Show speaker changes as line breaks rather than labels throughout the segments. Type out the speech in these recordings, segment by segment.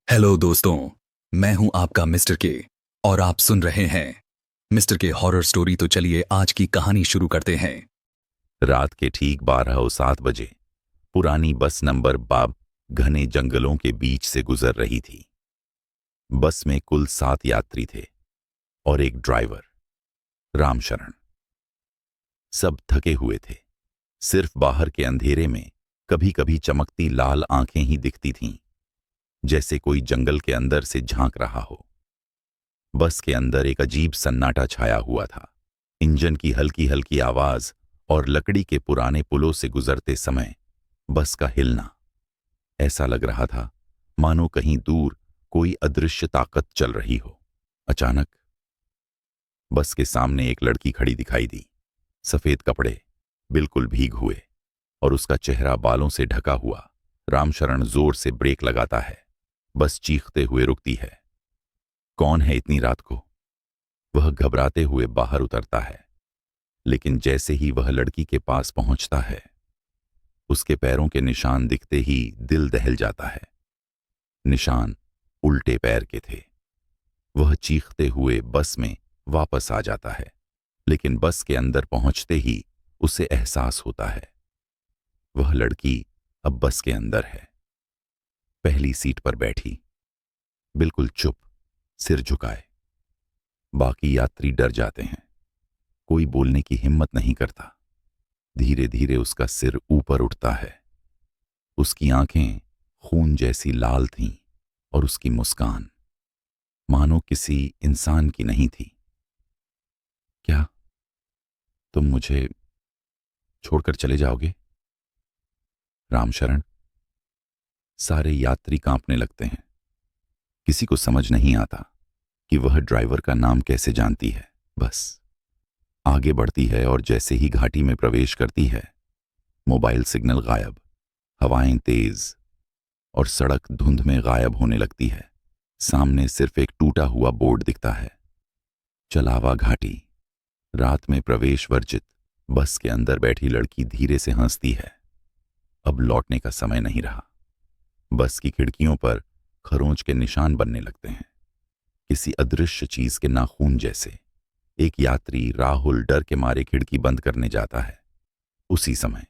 Hello दोस्तों। मैं हूं आपका मिस्टर के और आप सुन रहे हैं मिस्टर के हॉरर स्टोरी। तो चलिए आज की कहानी शुरू करते हैं।
रात के ठीक 12:07 पुरानी बस नंबर बाब घने जंगलों के बीच से गुजर रही थी। बस में कुल 7 यात्री थे और एक ड्राइवर, रामशरण। सब थके हुए थे। सिर्फ बाहर के अंधेरे में कभी कभी चमकती लाल आंखें ही दिखती थीं, जैसे कोई जंगल के अंदर से झांक रहा हो। बस के अंदर एक अजीब सन्नाटा छाया हुआ था। इंजन की हल्की हल्की आवाज और लकड़ी के पुराने पुलों से गुजरते समय बस का हिलना। ऐसा लग रहा था मानो कहीं दूर कोई अदृश्य ताकत चल रही हो। अचानक बस के सामने एक लड़की खड़ी दिखाई दी। सफेद कपड़े, बिल्कुल भीग हुए, और उसका चेहरा बालों से ढका हुआ। रामशरण जोर से ब्रेक लगाता है। बस चीखते हुए रुकती है। कौन है इतनी रात को? वह घबराते हुए बाहर उतरता है, लेकिन जैसे ही वह लड़की के पास पहुंचता है, उसके पैरों के निशान दिखते ही दिल दहल जाता है। निशान उल्टे पैर के थे। वह चीखते हुए बस में वापस आ जाता है, लेकिन बस के अंदर पहुंचते ही उसे एहसास होता है वह लड़की अब बस के अंदर है, पहली सीट पर बैठी, बिल्कुल चुप, सिर झुकाए। बाकी यात्री डर जाते हैं। कोई बोलने की हिम्मत नहीं करता। धीरे धीरे उसका सिर ऊपर उठता है। उसकी आंखें खून जैसी लाल थीं और उसकी मुस्कान मानो किसी इंसान की नहीं थी। क्या तुम मुझे छोड़कर चले जाओगे? रामशरण। सारे यात्री कांपने लगते हैं। किसी को समझ नहीं आता कि वह ड्राइवर का नाम कैसे जानती है। बस आगे बढ़ती है और जैसे ही घाटी में प्रवेश करती है, मोबाइल सिग्नल गायब, हवाएं तेज और सड़क धुंध में गायब होने लगती है। सामने सिर्फ एक टूटा हुआ बोर्ड दिखता है, चलावा घाटी, रात में प्रवेश वर्जित। बस के अंदर बैठी लड़की धीरे से हंसती है। अब लौटने का समय नहीं रहा। बस की खिड़कियों पर खरोंच के निशान बनने लगते हैं, किसी अदृश्य चीज के नाखून जैसे। एक यात्री, राहुल, डर के मारे खिड़की बंद करने जाता है। उसी समय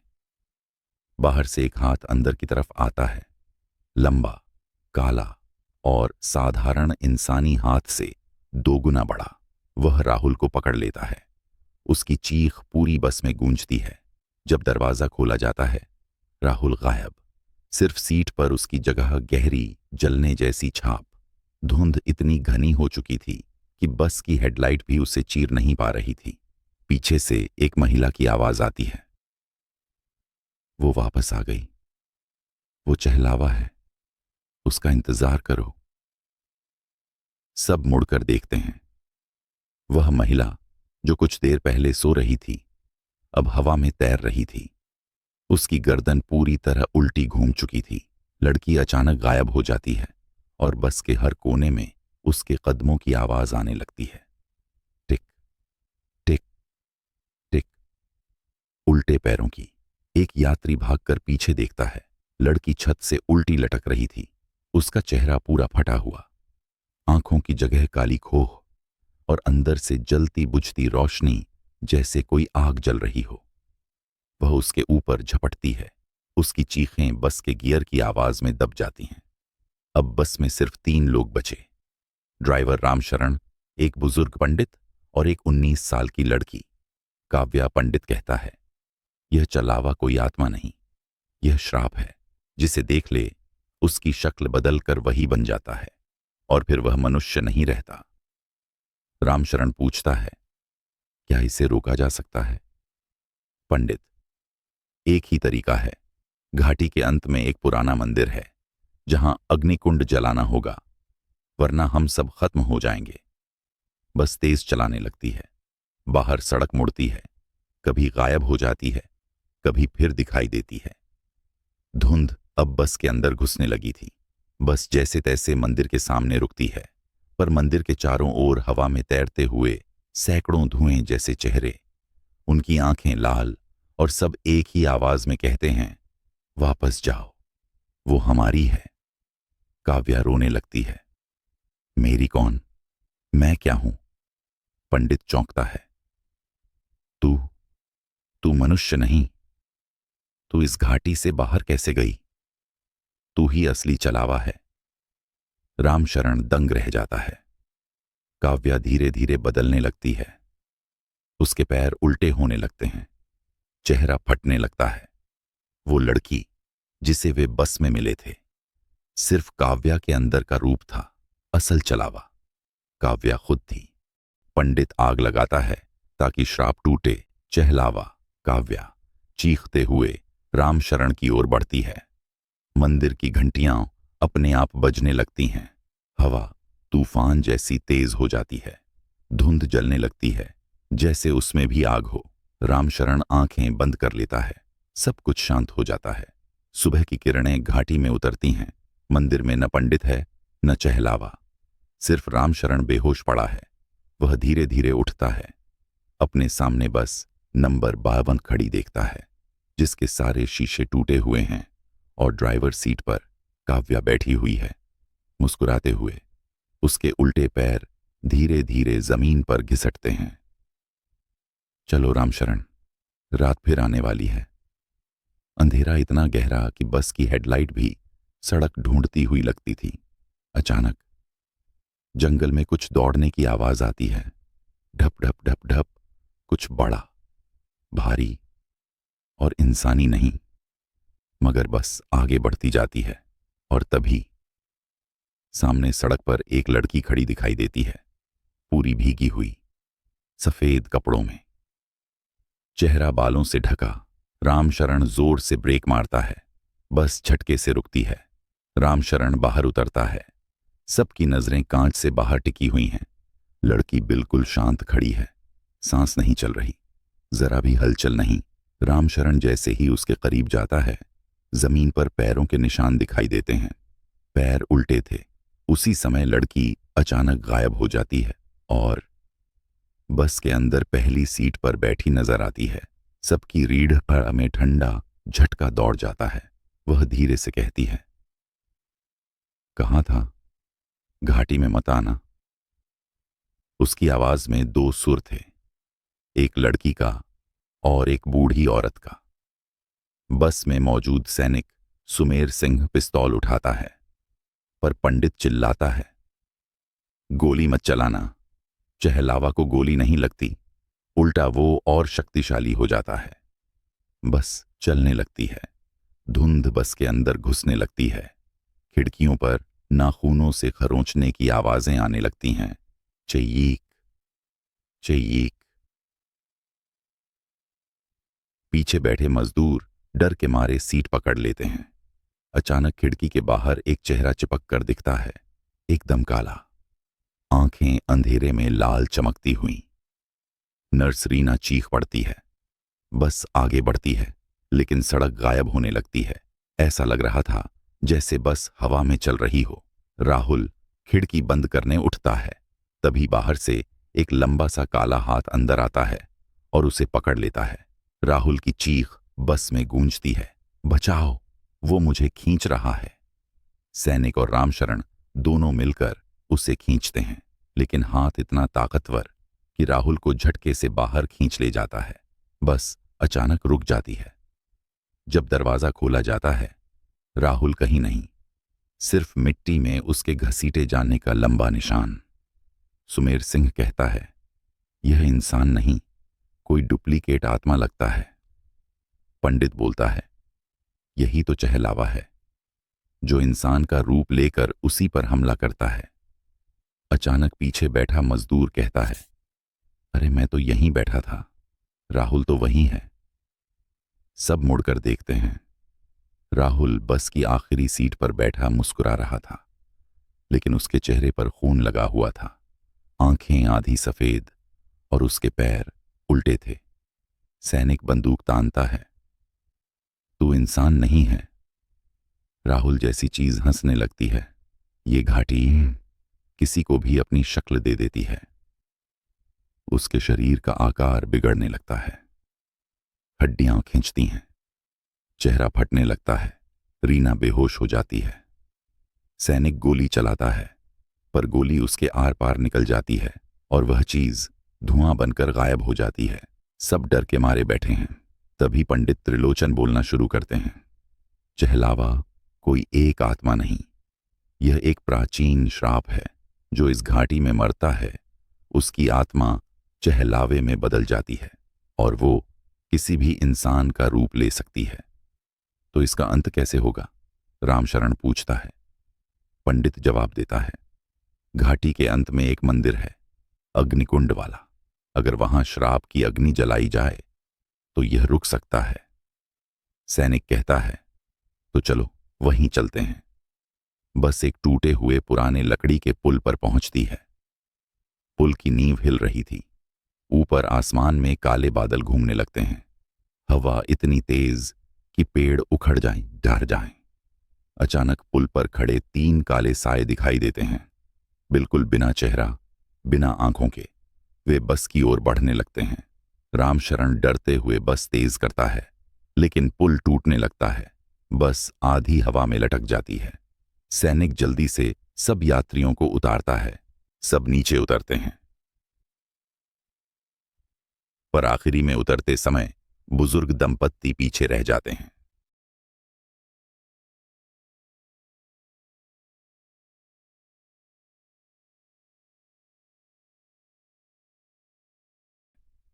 बाहर से एक हाथ अंदर की तरफ आता है, लंबा, काला और साधारण इंसानी हाथ से 2 गुना बड़ा। वह राहुल को पकड़ लेता है। उसकी चीख पूरी बस में गूंजती है। जब दरवाजा खोला जाता है, राहुल गायब। सिर्फ सीट पर उसकी जगह गहरी जलने जैसी छाप। धुंध इतनी घनी हो चुकी थी कि बस की हेडलाइट भी उसे चीर नहीं पा रही थी। पीछे से एक महिला की आवाज आती है, वो वापस आ गई, वो चहलावा है, उसका इंतजार करो। सब मुड़कर देखते हैं। वह महिला जो कुछ देर पहले सो रही थी, अब हवा में तैर रही थी। उसकी गर्दन पूरी तरह उल्टी घूम चुकी थी। लड़की अचानक गायब हो जाती है और बस के हर कोने में उसके कदमों की आवाज आने लगती है। टिक टिक टिक, उल्टे पैरों की। एक यात्री भागकर पीछे देखता है। लड़की छत से उल्टी लटक रही थी। उसका चेहरा पूरा फटा हुआ, आंखों की जगह काली खोह और अंदर से जलती बुझती रोशनी, जैसे कोई आग जल रही हो। वह उसके ऊपर झपटती है। उसकी चीखें बस के गियर की आवाज में दब जाती हैं। अब बस में सिर्फ 3 लोग बचे, ड्राइवर रामशरण, एक बुजुर्ग पंडित और एक 19 साल की लड़की। काव्या। पंडित कहता है, यह चलावा कोई आत्मा नहीं, यह श्राप है। जिसे देख ले उसकी शक्ल बदलकर वही बन जाता है और फिर वह मनुष्य नहीं रहता। रामशरण पूछता है, क्या इसे रोका जा सकता है? पंडित, एक ही तरीका है। घाटी के अंत में एक पुराना मंदिर है, जहां अग्निकुंड जलाना होगा, वरना हम सब खत्म हो जाएंगे। बस तेज चलाने लगती है। बाहर सड़क मुड़ती है, कभी गायब हो जाती है, कभी फिर दिखाई देती है। धुंध अब बस के अंदर घुसने लगी थी। बस जैसे तैसे मंदिर के सामने रुकती है, पर मंदिर के चारों ओर हवा में तैरते हुए सैकड़ों धुएं जैसे चेहरे। उनकी आंखें लाल और सब एक ही आवाज में कहते हैं, वापस जाओ, वो हमारी है। काव्या रोने लगती है। मेरी कौन? मैं क्या हूं? पंडित चौंकता है। तू तू मनुष्य नहीं। तू इस घाटी से बाहर कैसे गई? तू ही असली चलावा है। रामशरण दंग रह जाता है। काव्या धीरे धीरे बदलने लगती है। उसके पैर उल्टे होने लगते हैं, चेहरा फटने लगता है। वो लड़की जिसे वे बस में मिले थे, सिर्फ काव्या के अंदर का रूप था। असल चलावा काव्या खुद थी। पंडित आग लगाता है ताकि श्राप टूटे। चहलावा काव्या चीखते हुए रामशरण की ओर बढ़ती है। मंदिर की घंटियां अपने आप बजने लगती हैं। हवा तूफान जैसी तेज हो जाती है। धुंध जलने लगती है, जैसे उसमें भी आग हो। रामशरण आंखें बंद कर लेता है। सब कुछ शांत हो जाता है। सुबह की किरणें घाटी में उतरती हैं। मंदिर में न पंडित है न चहलावा, सिर्फ रामशरण बेहोश पड़ा है। वह धीरे धीरे उठता है। अपने सामने बस नंबर 52 खड़ी देखता है, जिसके सारे शीशे टूटे हुए हैं और ड्राइवर सीट पर काव्या बैठी हुई है, मुस्कुराते हुए। उसके उल्टे पैर धीरे धीरे जमीन पर घिसटते हैं। चलो रामशरण, रात फिर आने वाली है। अंधेरा इतना गहरा कि बस की हेडलाइट भी सड़क ढूंढती हुई लगती थी। अचानक जंगल में कुछ दौड़ने की आवाज आती है। ढप ढप ढप ढप। कुछ बड़ा, भारी और इंसानी नहीं, मगर बस आगे बढ़ती जाती है। और तभी सामने सड़क पर एक लड़की खड़ी दिखाई देती है, पूरी भीगी हुई, सफेद कपड़ों में, चेहरा बालों से ढका। रामशरण जोर से ब्रेक मारता है। बस झटके से रुकती है। रामशरण बाहर उतरता है। सबकी नजरें कांच से बाहर टिकी हुई हैं। लड़की बिल्कुल शांत खड़ी है, सांस नहीं चल रही, जरा भी हलचल नहीं। रामशरण जैसे ही उसके करीब जाता है, जमीन पर पैरों के निशान दिखाई देते हैं। पैर उल्टे थे। उसी समय लड़की अचानक गायब हो जाती है और बस के अंदर पहली सीट पर बैठी नजर आती है। सबकी रीढ़ पर में ठंडा झटका दौड़ जाता है। वह धीरे से कहती है, कहाँ था? घाटी में मत आना। उसकी आवाज में दो सुर थे, एक लड़की का और एक बूढ़ी औरत का। बस में मौजूद सैनिक सुमेर सिंह पिस्तौल उठाता है, पर पंडित चिल्लाता है, गोली मत चलाना। चहलावा को गोली नहीं लगती, उल्टा वो और शक्तिशाली हो जाता है। बस चलने लगती है। धुंध बस के अंदर घुसने लगती है। खिड़कियों पर नाखूनों से खरोंचने की आवाजें आने लगती हैं। चयीक चयीक। पीछे बैठे मजदूर डर के मारे सीट पकड़ लेते हैं। अचानक खिड़की के बाहर एक चेहरा चिपक कर दिखता है, एकदम काला, आंखें अंधेरे में लाल चमकती हुई। नर्स रीना चीख पड़ती है। बस आगे बढ़ती है, लेकिन सड़क गायब होने लगती है। ऐसा लग रहा था जैसे बस हवा में चल रही हो। राहुल खिड़की बंद करने उठता है। तभी बाहर से एक लंबा सा काला हाथ अंदर आता है और उसे पकड़ लेता है। राहुल की चीख बस में गूंजती है, बचाओ, वो मुझे खींच रहा है। सैनिक और रामशरण दोनों मिलकर उसे खींचते हैं, लेकिन हाथ इतना ताकतवर कि राहुल को झटके से बाहर खींच ले जाता है। बस अचानक रुक जाती है। जब दरवाजा खोला जाता है, राहुल कहीं नहीं, सिर्फ मिट्टी में उसके घसीटे जाने का लंबा निशान। सुमेर सिंह कहता है, यह इंसान नहीं, कोई डुप्लीकेट आत्मा लगता है। पंडित बोलता है, यही तो चहलावा है, जो इंसान का रूप लेकर उसी पर हमला करता है। अचानक पीछे बैठा मजदूर कहता है, अरे मैं तो यहीं बैठा था, राहुल तो वहीं है। सब मुड़कर देखते हैं। राहुल बस की आखिरी सीट पर बैठा मुस्कुरा रहा था, लेकिन उसके चेहरे पर खून लगा हुआ था। आंखें आधी सफेद और उसके पैर उल्टे थे। सैनिक बंदूक तानता है, तू इंसान नहीं है। राहुल जैसी चीज हंसने लगती है। ये घाटी किसी को भी अपनी शक्ल दे देती है। उसके शरीर का आकार बिगड़ने लगता है, हड्डियां खिंचती हैं, चेहरा फटने लगता है। रीना बेहोश हो जाती है। सैनिक गोली चलाता है, पर गोली उसके आर पार निकल जाती है और वह चीज धुआं बनकर गायब हो जाती है। सब डर के मारे बैठे हैं। तभी पंडित त्रिलोचन बोलना शुरू करते हैं। चहलावा कोई एक आत्मा नहीं, यह एक प्राचीन श्राप है। जो इस घाटी में मरता है उसकी आत्मा चहलावे में बदल जाती है और वो किसी भी इंसान का रूप ले सकती है। तो इसका अंत कैसे होगा? रामशरण पूछता है। पंडित जवाब देता है, घाटी के अंत में एक मंदिर है, अग्निकुंड वाला। अगर वहां श्राप की अग्नि जलाई जाए तो यह रुक सकता है। सैनिक कहता है, तो चलो वहीं चलते हैं। बस एक टूटे हुए पुराने लकड़ी के पुल पर पहुंचती है। पुल की नींव हिल रही थी। ऊपर आसमान में काले बादल घूमने लगते हैं। हवा इतनी तेज कि पेड़ उखड़ जाएं, डर जाएं। अचानक पुल पर खड़े 3 काले साए दिखाई देते हैं, बिल्कुल बिना चेहरा, बिना आंखों के। वे बस की ओर बढ़ने लगते हैं। रामशरण डरते हुए बस तेज करता है, लेकिन पुल टूटने लगता है। बस आधी हवा में लटक जाती है। सैनिक जल्दी से सब यात्रियों को उतारता है। सब नीचे उतरते हैं, पर आखिरी में उतरते समय बुजुर्ग दंपत्ति पीछे रह जाते हैं।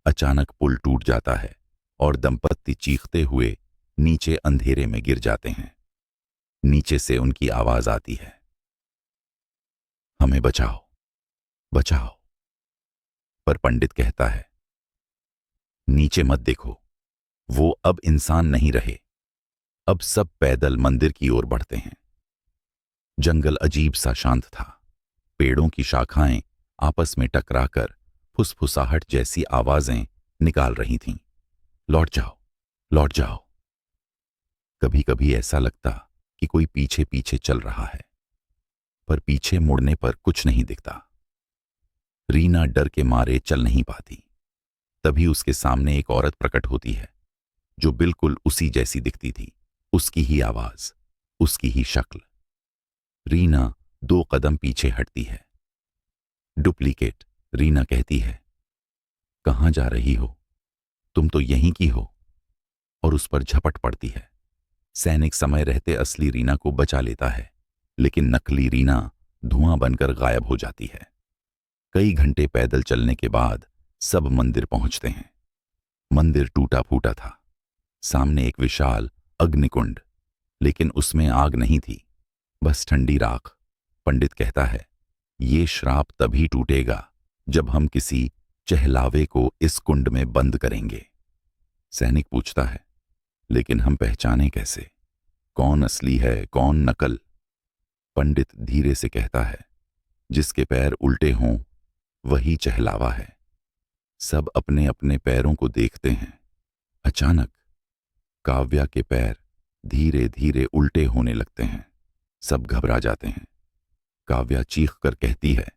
अचानक पुल टूट जाता है और दंपत्ति चीखते हुए नीचे अंधेरे में गिर जाते हैं। नीचे से उनकी आवाज आती है, हमें बचाओ, बचाओ। पर पंडित कहता है, नीचे मत देखो, वो अब इंसान नहीं रहे। अब सब पैदल मंदिर की ओर बढ़ते हैं। जंगल अजीब सा शांत था। पेड़ों की शाखाएं आपस में टकराकर फुसफुसाहट जैसी आवाजें निकाल रही थीं। लौट जाओ, लौट जाओ। कभी कभी ऐसा लगता कि कोई पीछे पीछे चल रहा है, पर पीछे मुड़ने पर कुछ नहीं दिखता। रीना डर के मारे चल नहीं पाती। तभी उसके सामने एक औरत प्रकट होती है, जो बिल्कुल उसी जैसी दिखती थी। उसकी ही आवाज, उसकी ही शक्ल। रीना 2 कदम पीछे हटती है। डुप्लीकेट, रीना कहती है, कहां जा रही हो? तुम तो यहीं की हो। और उस पर झपट पड़ती है। सैनिक समय रहते असली रीना को बचा लेता है, लेकिन नकली रीना धुआं बनकर गायब हो जाती है। कई घंटे पैदल चलने के बाद सब मंदिर पहुंचते हैं। मंदिर टूटा फूटा था। सामने एक विशाल अग्निकुंड, लेकिन उसमें आग नहीं थी, बस ठंडी राख। पंडित कहता है, ये श्राप तभी टूटेगा जब हम किसी चहलावे को इस कुंड में बंद करेंगे। सैनिक पूछता है, लेकिन हम पहचाने कैसे? कौन असली है, कौन नकल? पंडित धीरे से कहता है, जिसके पैर उल्टे हों वही चहलावा है। सब अपने अपने पैरों को देखते हैं। अचानक काव्या के पैर धीरे धीरे उल्टे होने लगते हैं। सब घबरा जाते हैं। काव्या चीख कर कहती है,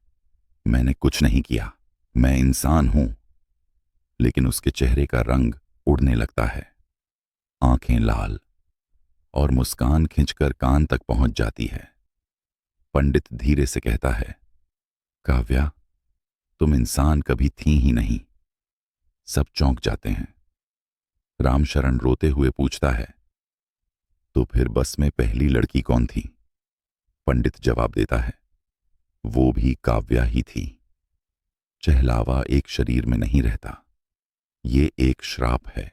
मैंने कुछ नहीं किया, मैं इंसान हूं। लेकिन उसके चेहरे का रंग उड़ने लगता है। आंखें लाल और मुस्कान खिंचकर कान तक पहुंच जाती है। पंडित धीरे से कहता है, काव्या, तुम इंसान कभी थी ही नहीं। सब चौंक जाते हैं। रामशरण रोते हुए पूछता है, तो फिर बस में पहली लड़की कौन थी? पंडित जवाब देता है, वो भी काव्या ही थी। चहलावा एक शरीर में नहीं रहता, ये एक श्राप है,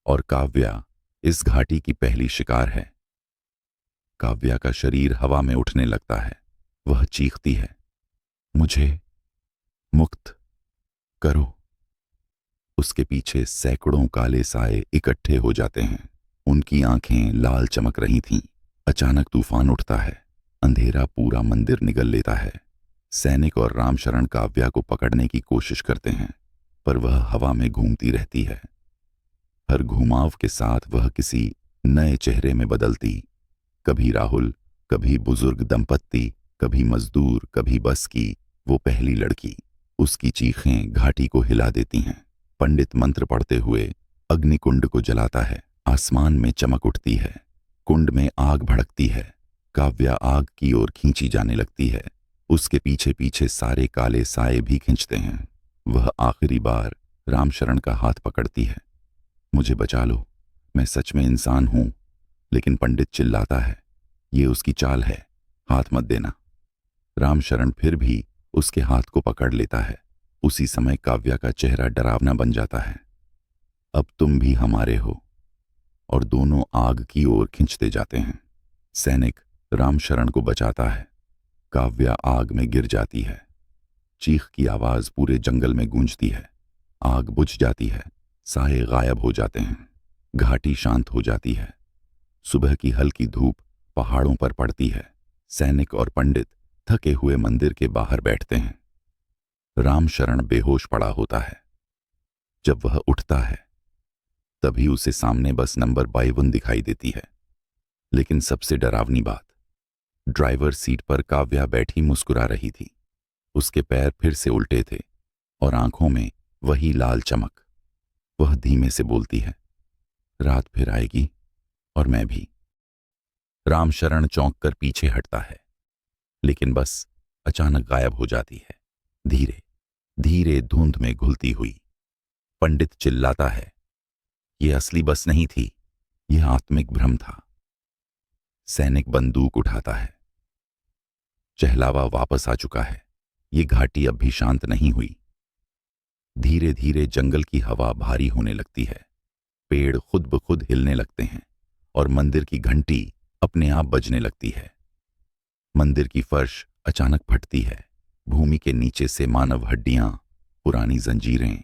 और काव्या इस घाटी की पहली शिकार है। काव्या का शरीर हवा में उठने लगता है। वह चीखती है, मुझे मुक्त करो। उसके पीछे सैकड़ों काले साए इकट्ठे हो जाते हैं। उनकी आंखें लाल चमक रही थीं। अचानक तूफान उठता है। अंधेरा पूरा मंदिर निगल लेता है। सैनिक और रामशरण काव्या को पकड़ने की कोशिश करते हैं, पर वह हवा में घूमती रहती है। हर घुमाव के साथ वह किसी नए चेहरे में बदलती। कभी राहुल, कभी बुजुर्ग दंपत्ति, कभी मजदूर, कभी बस की वो पहली लड़की। उसकी चीखें घाटी को हिला देती हैं। पंडित मंत्र पढ़ते हुए अग्निकुंड को जलाता है। आसमान में चमक उठती है। कुंड में आग भड़कती है। काव्या आग की ओर खींची जाने लगती है। उसके पीछे पीछे सारे काले साए भी खींचते हैं। वह आखिरी बार रामशरण का हाथ पकड़ती है। मुझे बचा लो, मैं सच में इंसान हूं। लेकिन पंडित चिल्लाता है, ये उसकी चाल है, हाथ मत देना। रामशरण फिर भी उसके हाथ को पकड़ लेता है। उसी समय काव्या का चेहरा डरावना बन जाता है। अब तुम भी हमारे हो। और दोनों आग की ओर खींचते जाते हैं। सैनिक रामशरण को बचाता है। काव्या आग में गिर जाती है। चीख की आवाज पूरे जंगल में गूंजती है। आग बुझ जाती है। साए गायब हो जाते हैं। घाटी शांत हो जाती है। सुबह की हल्की धूप पहाड़ों पर पड़ती है। सैनिक और पंडित थके हुए मंदिर के बाहर बैठते हैं। रामशरण बेहोश पड़ा होता है। जब वह उठता है तभी उसे सामने बस नंबर 52 दिखाई देती है। लेकिन सबसे डरावनी बात, ड्राइवर सीट पर काव्या बैठी मुस्कुरा रही थी। उसके पैर फिर से उल्टे थे और आंखों में वही लाल चमक। वह धीमे से बोलती है, रात फिर आएगी और मैं भी। रामशरण चौंक कर पीछे हटता है, लेकिन बस अचानक गायब हो जाती है, धीरे धीरे धुंध में घुलती हुई। पंडित चिल्लाता है, यह असली बस नहीं थी, यह आत्मिक भ्रम था। सैनिक बंदूक उठाता है। चहलावा वापस आ चुका है। ये घाटी अब भी शांत नहीं हुई। धीरे धीरे जंगल की हवा भारी होने लगती है। पेड़ खुद ब खुद हिलने लगते हैं और मंदिर की घंटी अपने आप बजने लगती है। मंदिर की फर्श अचानक फटती है। भूमि के नीचे से मानव हड्डियां, पुरानी जंजीरें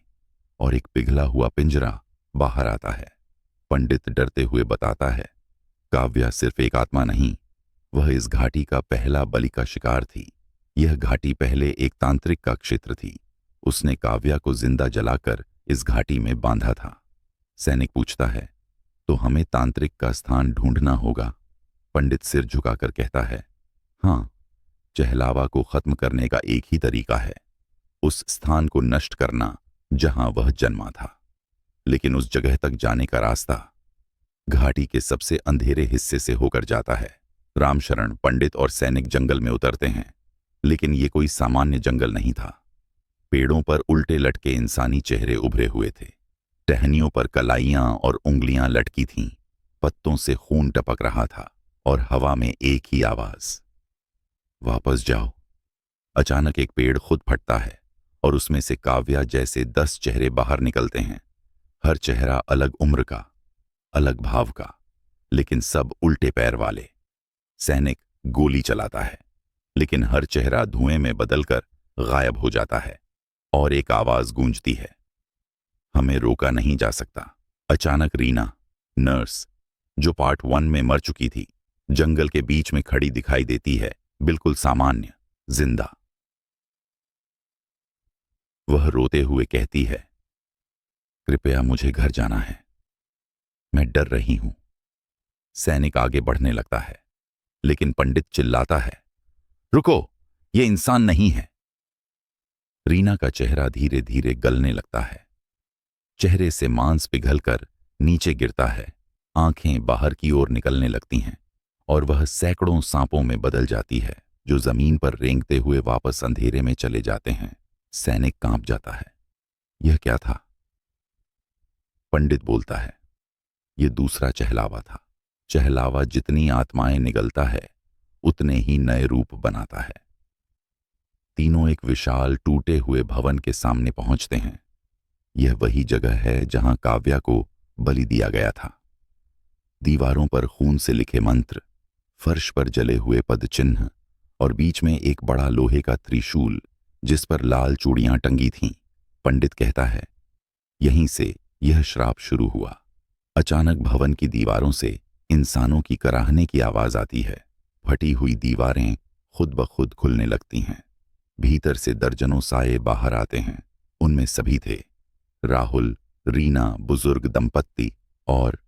और एक पिघला हुआ पिंजरा बाहर आता है। पंडित डरते हुए बताता है, काव्या सिर्फ एक आत्मा नहीं, वह इस घाटी का पहला बलि का शिकार थी। यह घाटी पहले एक तांत्रिक का क्षेत्र थी। उसने काव्या को जिंदा जलाकर इस घाटी में बांधा था। सैनिक पूछता है, तो हमें तांत्रिक का स्थान ढूंढना होगा? पंडित सिर झुकाकर कहता है, हाँ, चहलावा को खत्म करने का एक ही तरीका है, उस स्थान को नष्ट करना जहां वह जन्मा था। लेकिन उस जगह तक जाने का रास्ता घाटी के सबसे अंधेरे हिस्से से होकर जाता है। रामशरण, पंडित और सैनिक जंगल में उतरते हैं, लेकिन ये कोई सामान्य जंगल नहीं था। पेड़ों पर उल्टे लटके इंसानी चेहरे उभरे हुए थे। टहनियों पर कलाइयां और उंगलियां लटकी थीं। पत्तों से खून टपक रहा था और हवा में एक ही आवाज, वापस जाओ। अचानक एक पेड़ खुद फटता है और उसमें से काव्या जैसे 10 चेहरे बाहर निकलते हैं। हर चेहरा अलग उम्र का, अलग भाव का, लेकिन सब उल्टे पैर वाले। सैनिक गोली चलाता है, लेकिन हर चेहरा धुएं में बदलकर गायब हो जाता है और एक आवाज गूंजती है, हमें रोका नहीं जा सकता। अचानक रीना, नर्स, जो पार्ट 1 में मर चुकी थी, जंगल के बीच में खड़ी दिखाई देती है, बिल्कुल सामान्य, जिंदा। वह रोते हुए कहती है, कृपया मुझे घर जाना है, मैं डर रही हूं। सैनिक आगे बढ़ने लगता है, लेकिन पंडित चिल्लाता है, रुको, ये इंसान नहीं है। रीना का चेहरा धीरे धीरे गलने लगता है। चेहरे से मांस पिघलकर नीचे गिरता है। आंखें बाहर की ओर निकलने लगती हैं और वह सैकड़ों सांपों में बदल जाती है, जो जमीन पर रेंगते हुए वापस अंधेरे में चले जाते हैं। सैनिक कांप जाता है। यह क्या था? पंडित बोलता है, यह दूसरा चहलावा था। चहलावा जितनी आत्माएं निगलता है, उतने ही नए रूप बनाता है। तीनों एक विशाल टूटे हुए भवन के सामने पहुंचते हैं। यह वही जगह है जहां काव्या को बलि दिया गया था। दीवारों पर खून से लिखे मंत्र, फर्श पर जले हुए पद चिन्ह और बीच में एक बड़ा लोहे का त्रिशूल जिस पर लाल चूड़ियां टंगी थीं। पंडित कहता है, यहीं से यह श्राप शुरू हुआ। अचानक भवन की दीवारों से इंसानों की कराहने की आवाज आती है। फटी हुई दीवारें खुद ब खुद खुलने लगती हैं। भीतर से दर्जनों साए बाहर आते हैं। उनमें सभी थे, राहुल, रीना, बुजुर्ग दंपत्ति और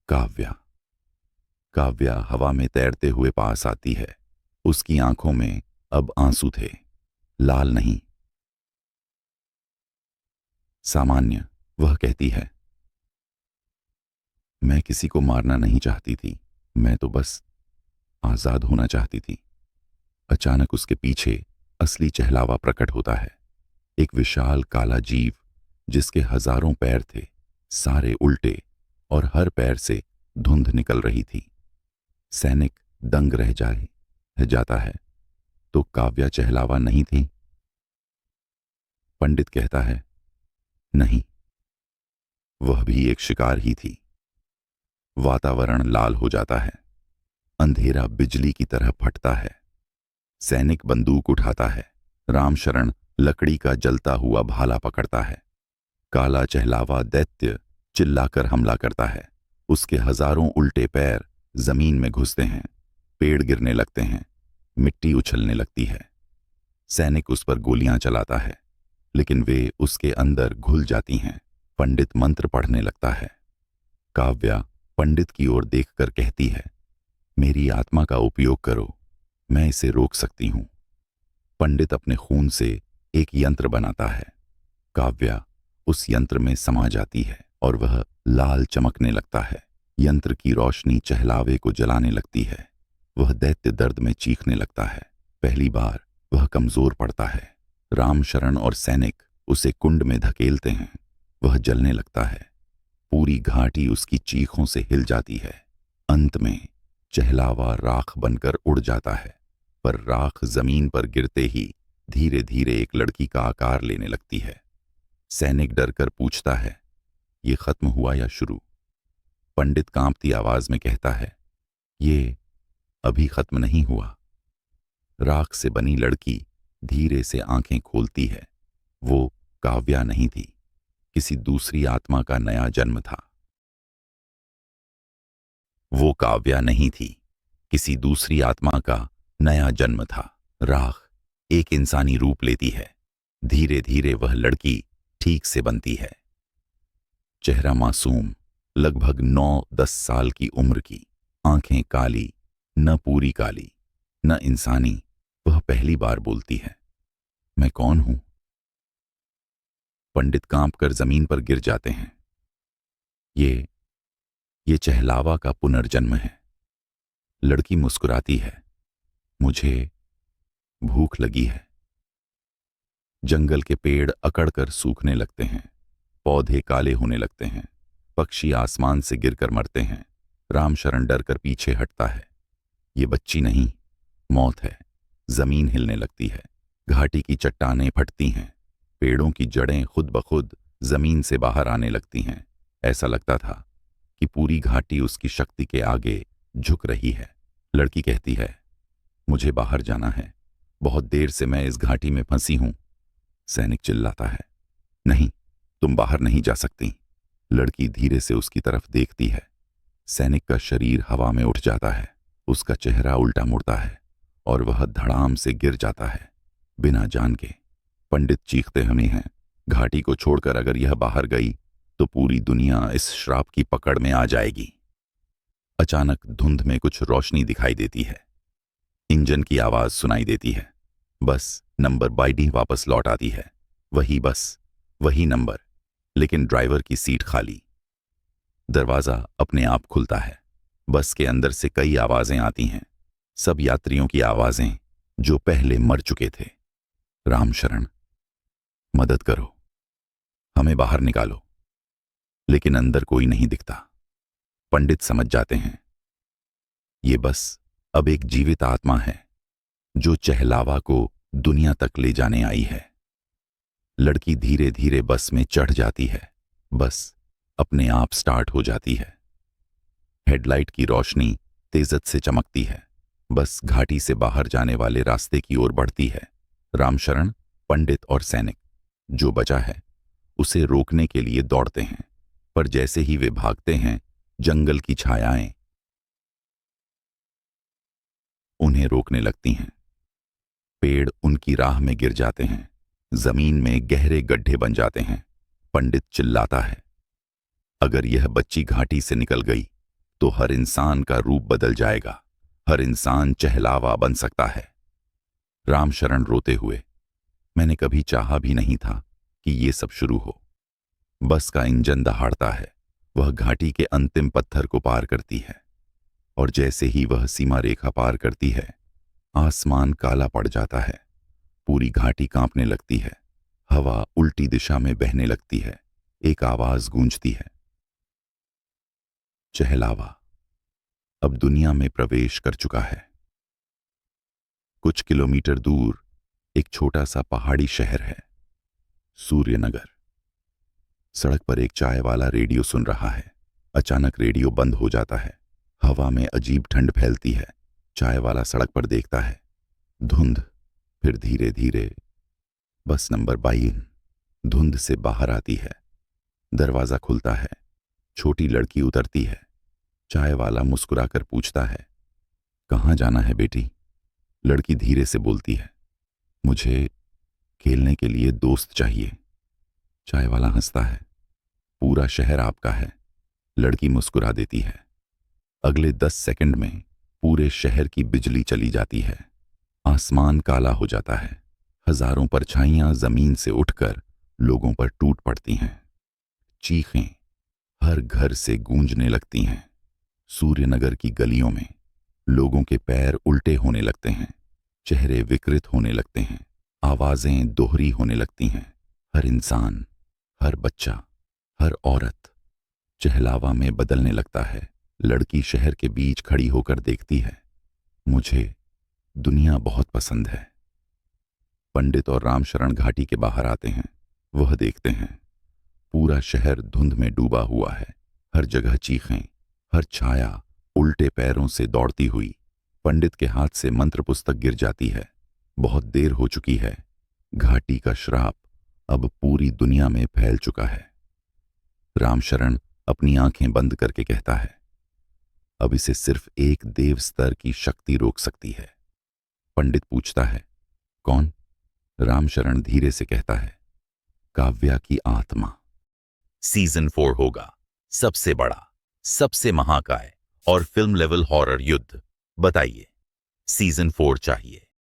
काव्या। काव्या हवा में तैरते हुए पास आती है। उसकी आंखों में अब आंसू थे, लाल नहीं, सामान्य। वह कहती है, मैं किसी को मारना नहीं चाहती थी, मैं तो बस आजाद होना चाहती थी। अचानक उसके पीछे असली चहलावा प्रकट होता है। एक विशाल काला जीव जिसके हजारों पैर थे, सारे उल्टे, और हर पैर से धुंध निकल रही थी। सैनिक दंग रह जाता है। तो काव्या चहलावा नहीं थी? पंडित कहता है, नहीं, वह भी एक शिकार ही थी। वातावरण लाल हो जाता है। अंधेरा बिजली की तरह फटता है। सैनिक बंदूक उठाता है। रामशरण लकड़ी का जलता हुआ भाला पकड़ता है। काला चहलावा दैत्य चिल्लाकर हमला करता है। उसके हजारों उल्टे पैर जमीन में घुसते हैं। पेड़ गिरने लगते हैं। मिट्टी उछलने लगती है। सैनिक उस पर गोलियां चलाता है, लेकिन वे उसके अंदर घुल जाती हैं। पंडित मंत्र पढ़ने लगता है। काव्या पंडित की ओर देखकर कहती है, मेरी आत्मा का उपयोग करो, मैं इसे रोक सकती हूं। पंडित अपने खून से एक यंत्र बनाता है। काव्या उस यंत्र में समा जाती है और वह लाल चमकने लगता है। यंत्र की रोशनी चहलावे को जलाने लगती है। वह दैत्य दर्द में चीखने लगता है। पहली बार वह कमजोर पड़ता है। रामशरण और सैनिक उसे कुंड में धकेलते हैं। वह जलने लगता है। पूरी घाटी उसकी चीखों से हिल जाती है। अंत में चहलावा राख बनकर उड़ जाता है, पर राख जमीन पर गिरते ही धीरे धीरे एक लड़की का आकार लेने लगती है। सैनिक डरकर पूछता है, ये खत्म हुआ या शुरू? पंडित कांपती आवाज में कहता है, ये अभी खत्म नहीं हुआ। राख से बनी लड़की धीरे से आंखें खोलती है। वो काव्या नहीं थी, किसी दूसरी आत्मा का नया जन्म था। वो काव्या नहीं थी, किसी दूसरी आत्मा का नया जन्म था। राख एक इंसानी रूप लेती है। धीरे धीरे वह लड़की ठीक से बनती है। चेहरा मासूम, लगभग 9-10 साल की उम्र की। आंखें काली, न पूरी काली, न इंसानी। वह पहली बार बोलती है, मैं कौन हूं? पंडित कांपकर जमीन पर गिर जाते हैं। ये चहलावा का पुनर्जन्म है। लड़की मुस्कुराती है, मुझे भूख लगी है। जंगल के पेड़ अकड़कर सूखने लगते हैं। पौधे काले होने लगते हैं। पक्षी आसमान से गिरकर मरते हैं। रामशरण डरकर पीछे हटता है। ये बच्ची नहीं, मौत है। जमीन हिलने लगती है। घाटी की चट्टानें फटती हैं। पेड़ों की जड़ें खुद ब खुद जमीन से बाहर आने लगती हैं। ऐसा लगता था कि पूरी घाटी उसकी शक्ति के आगे झुक रही है। लड़की कहती है, मुझे बाहर जाना है, बहुत देर से मैं इस घाटी में फंसी हूं। सैनिक चिल्लाता है, नहीं, तुम बाहर नहीं जा सकती। लड़की धीरे से उसकी तरफ देखती है। सैनिक का शरीर हवा में उठ जाता है। उसका चेहरा उल्टा मुड़ता है और वह धड़ाम से गिर जाता है, बिना जान के। पंडित चीखते हमें हैं, घाटी को छोड़कर अगर यह बाहर गई तो पूरी दुनिया इस श्राप की पकड़ में आ जाएगी। अचानक धुंध में कुछ रोशनी दिखाई देती है। इंजन की आवाज सुनाई देती है। बस नंबर 22 वापस लौट आती है। वही बस, वही नंबर, लेकिन ड्राइवर की सीट खाली। दरवाजा अपने आप खुलता है। बस के अंदर से कई आवाजें आती हैं, सब यात्रियों की आवाजें जो पहले मर चुके थे। रामशरण, मदद करो, हमें बाहर निकालो। लेकिन अंदर कोई नहीं दिखता। पंडित समझ जाते हैं, ये बस अब एक जीवित आत्मा है जो चहलावा को दुनिया तक ले जाने आई है। लड़की धीरे धीरे बस में चढ़ जाती है। बस अपने आप स्टार्ट हो जाती है। हेडलाइट की रोशनी तेजत से चमकती है। बस घाटी से बाहर जाने वाले रास्ते की ओर बढ़ती है। रामशरण, पंडित और सैनिक, जो बचा है, उसे रोकने के लिए दौड़ते हैं, पर जैसे ही वे भागते हैं, जंगल की छायाएं उन्हें रोकने लगती हैं। पेड़ उनकी राह में गिर जाते हैं। जमीन में गहरे गड्ढे बन जाते हैं। पंडित चिल्लाता है, अगर यह बच्ची घाटी से निकल गई तो हर इंसान का रूप बदल जाएगा। हर इंसान चहलावा बन सकता है। रामशरण रोते हुए, मैंने कभी चाहा भी नहीं था कि ये सब शुरू हो। बस का इंजन दहाड़ता है। वह घाटी के अंतिम पत्थर को पार करती है। और जैसे ही वह सीमा रेखा पार करती है, आसमान काला पड़ जाता है। पूरी घाटी कांपने लगती है। हवा उल्टी दिशा में बहने लगती है। एक आवाज गूंजती है, चहलावा अब दुनिया में प्रवेश कर चुका है। कुछ किलोमीटर दूर एक छोटा सा पहाड़ी शहर है, सूर्यनगर। सड़क पर एक चाय वाला रेडियो सुन रहा है। अचानक रेडियो बंद हो जाता है। हवा में अजीब ठंड फैलती है। चाय वाला सड़क पर देखता है, धुंध। फिर धीरे धीरे बस नंबर 22 धुंध से बाहर आती है। दरवाजा खुलता है। छोटी लड़की उतरती है। चाय वाला मुस्कुराकर पूछता है, कहाँ जाना है बेटी? लड़की धीरे से बोलती है, मुझे खेलने के लिए दोस्त चाहिए। चाय वाला हंसता है, पूरा शहर आपका है। लड़की मुस्कुरा देती है। अगले 10 सेकंड में पूरे शहर की बिजली चली जाती है। आसमान काला हो जाता है। हजारों परछाइयां जमीन से उठकर लोगों पर टूट पड़ती हैं। चीखें हर घर से गूंजने लगती हैं। सूर्यनगर की गलियों में लोगों के पैर उल्टे होने लगते हैं। चेहरे विकृत होने लगते हैं। आवाजें दोहरी होने लगती हैं। हर इंसान, हर बच्चा, हर औरत चहलावा में बदलने लगता है। लड़की शहर के बीच खड़ी होकर देखती है, मुझे दुनिया बहुत पसंद है। पंडित और रामशरण घाटी के बाहर आते हैं। वह देखते हैं, पूरा शहर धुंध में डूबा हुआ है। हर जगह चीखें, हर छाया उल्टे पैरों से दौड़ती हुई। पंडित के हाथ से मंत्र पुस्तक गिर जाती है। बहुत देर हो चुकी है। घाटी का श्राप अब पूरी दुनिया में फैल चुका है। रामशरण अपनी आंखें बंद करके कहता है, अब इसे सिर्फ एक देव स्तर की शक्ति रोक सकती है। पंडित पूछता है, कौन? रामशरण धीरे से कहता है, काव्या की आत्मा।
सीजन 4 होगा सबसे बड़ा, सबसे महाकाय और फिल्म लेवल हॉरर युद्ध। बताइए, सीजन 4 चाहिए।